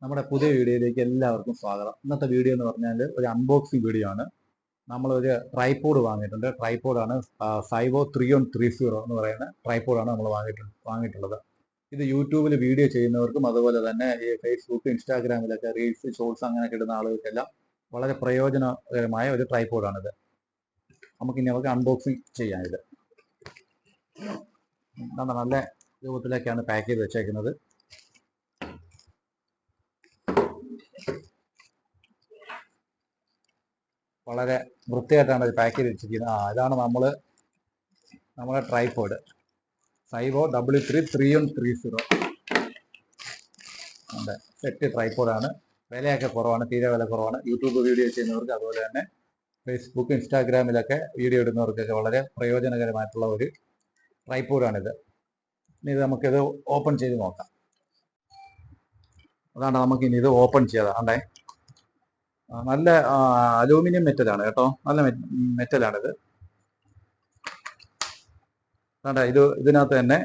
നമ്മുടെ പുതിയ വീഡിയോയിലേക്ക് എല്ലാവർക്കും സ്വാഗതം. ഇന്നത്തെ വീഡിയോ എന്ന് പറഞ്ഞാൽ ഒരു അൺബോക്സിംഗ് വീഡിയോ ആണ്. നമ്മളൊരു ട്രൈപോഡ് വാങ്ങിയിട്ടുണ്ട്. ട്രൈപോഡാണ് സൈവോ 3130 എന്ന് പറയുന്ന ട്രൈപോഡാണ് നമ്മൾ വാങ്ങിയിട്ടുള്ളത്. ഇത് യൂട്യൂബിൽ വീഡിയോ ചെയ്യുന്നവർക്കും അതുപോലെ തന്നെ ഈ ഫേസ്ബുക്ക്, ഇൻസ്റ്റാഗ്രാമിലൊക്കെ റീൽസ്, ഷോർട്സ് അങ്ങനെയൊക്കെ ഇടുന്ന ആളുകൾക്കെല്ലാം വളരെ പ്രയോജനകരമായ ഒരു ട്രൈപോഡാണിത്. നമുക്കിനി അൺബോക്സിങ് ചെയ്യാം. ഇത് നല്ല രൂപത്തിലേക്കാണ് പാക്ക് ചെയ്ത് വെച്ചേക്കുന്നത്. വളരെ വൃത്തിയായിട്ടാണ് ഇത് പാക്ക് ചെയ്ത് വെച്ചിരിക്കുന്നത്. ഇതാണ് നമ്മുടെ ട്രൈപോഡ് സൈവോ W33130 അതെ, സെറ്റ് ട്രൈപോഡാണ്. വിലയൊക്കെ കുറവാണ്, തീരെ വില കുറവാണ്. യൂട്യൂബ് വീഡിയോ ചെയ്യുന്നവർക്ക് അതുപോലെ തന്നെ ഫേസ്ബുക്ക്, ഇൻസ്റ്റാഗ്രാമിലൊക്കെ വീഡിയോ ഇടുന്നവർക്കൊക്കെ വളരെ പ്രയോജനകരമായിട്ടുള്ള ഒരു ട്രൈപോഡാണിത്. ഇനി ഇത് നമുക്കിത് ഓപ്പൺ ചെയ്ത് നോക്കാം. അതാണ് നമുക്കിനി ഇത് ഓപ്പൺ ചെയ്യാതെ. നല്ല അലൂമിനിയം മെറ്റലാണ് കേട്ടോ, നല്ല മെറ്റലാണിത്. ഇതിനകത്ത് തന്നെ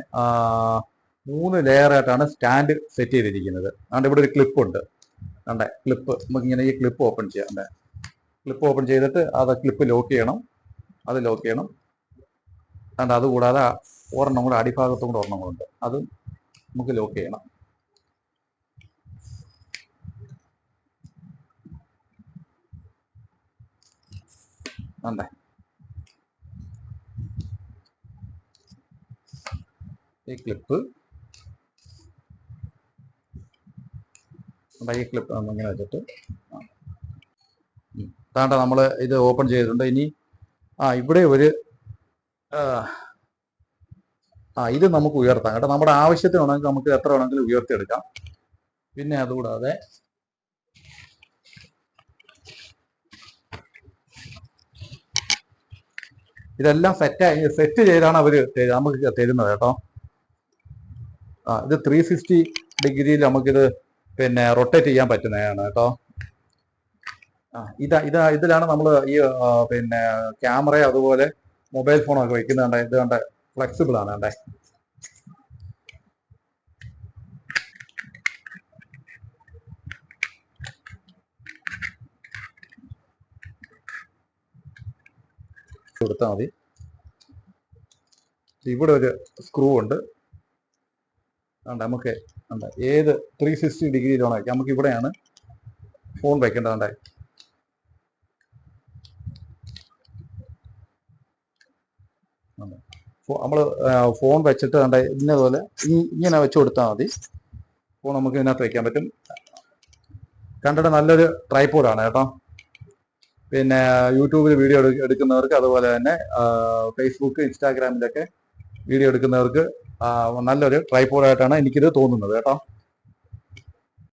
3 ലെയറായിട്ടാണ് സ്റ്റാൻഡ് സെറ്റ് ചെയ്തിരിക്കുന്നത്. ഇവിടെ ഒരു ക്ലിപ്പ് ഉണ്ട്. ക്ലിപ്പ് നമുക്കിങ്ങനെ ഈ ക്ലിപ്പ് ഓപ്പൺ ചെയ്യാം. ക്ലിപ്പ് ഓപ്പൺ ചെയ്തിട്ട് ക്ലിപ്പ് ലോക്ക് ചെയ്യണം. അത് ലോക്ക് ചെയ്യണം. അതുകൂടാതെ ഒരെണ്ണം കൂടെ അടിഭാഗത്തും കൂടെ ഒരെണ്ണം കൂടെ ഉണ്ട്. അത് നമുക്ക് ലോക്ക് ചെയ്യണം. ഈ ക്ലിപ്പ് ഇങ്ങനെ വെച്ചിട്ട് നമ്മൾ ഇത് ഓപ്പൺ ചെയ്തിട്ടുണ്ട്. ഇനി ഇവിടെ ഒരു ഇത് നമുക്ക് ഉയർത്താം കേട്ടോ. നമ്മുടെ ആവശ്യത്തിനാണെങ്കിൽ നമുക്ക് എത്ര വേണമെങ്കിലും ഉയർത്തിയെടുക്കാം. പിന്നെ അതുകൂടാതെ ഇതെല്ലാം സെറ്റ് ചെയ്താണ് അവർ നമുക്ക് തരുന്നത് കേട്ടോ. ഇത് 360 ഡിഗ്രിയിൽ നമുക്കിത് പിന്നെ റൊട്ടേറ്റ് ചെയ്യാൻ പറ്റുന്നതാണ് കേട്ടോ. ഇതിലാണ് നമ്മൾ ഈ പിന്നെ ക്യാമറ അതുപോലെ മൊബൈൽ ഫോണൊക്കെ വെക്കുന്നുണ്ട്. ഇത് ഫ്ലെക്സിബിൾ ആണ്. കൊടുത്താൽ മതി. ഇവിടെ ഒരു സ്ക്രൂ ഉണ്ട്. നമുക്ക് ഏത് 360 ഡിഗ്രിയിലാണ് നമുക്ക് ഇവിടെയാണ് ഫോൺ വെക്കേണ്ടത്. നമ്മൾ ഫോൺ വെച്ചിട്ട് ഇന്നതുപോലെ ഇങ്ങനെ വെച്ച് കൊടുത്താൽ മതി. ഫോൺ നമുക്ക് ഇതിനകത്ത് വെക്കാൻ പറ്റും. കണ്ടിട്ട് നല്ലൊരു ട്രൈപോഡാണ് കേട്ടോ. പിന്നെ യൂട്യൂബിൽ വീഡിയോ എടുക്കുന്നവർക്ക് അതുപോലെ തന്നെ ഫേസ്ബുക്ക്, ഇൻസ്റ്റാഗ്രാമിലൊക്കെ വീഡിയോ എടുക്കുന്നവർക്ക് നല്ലൊരു ട്രൈപോഡായിട്ടാണ് എനിക്കിത് തോന്നുന്നത് കേട്ടോ.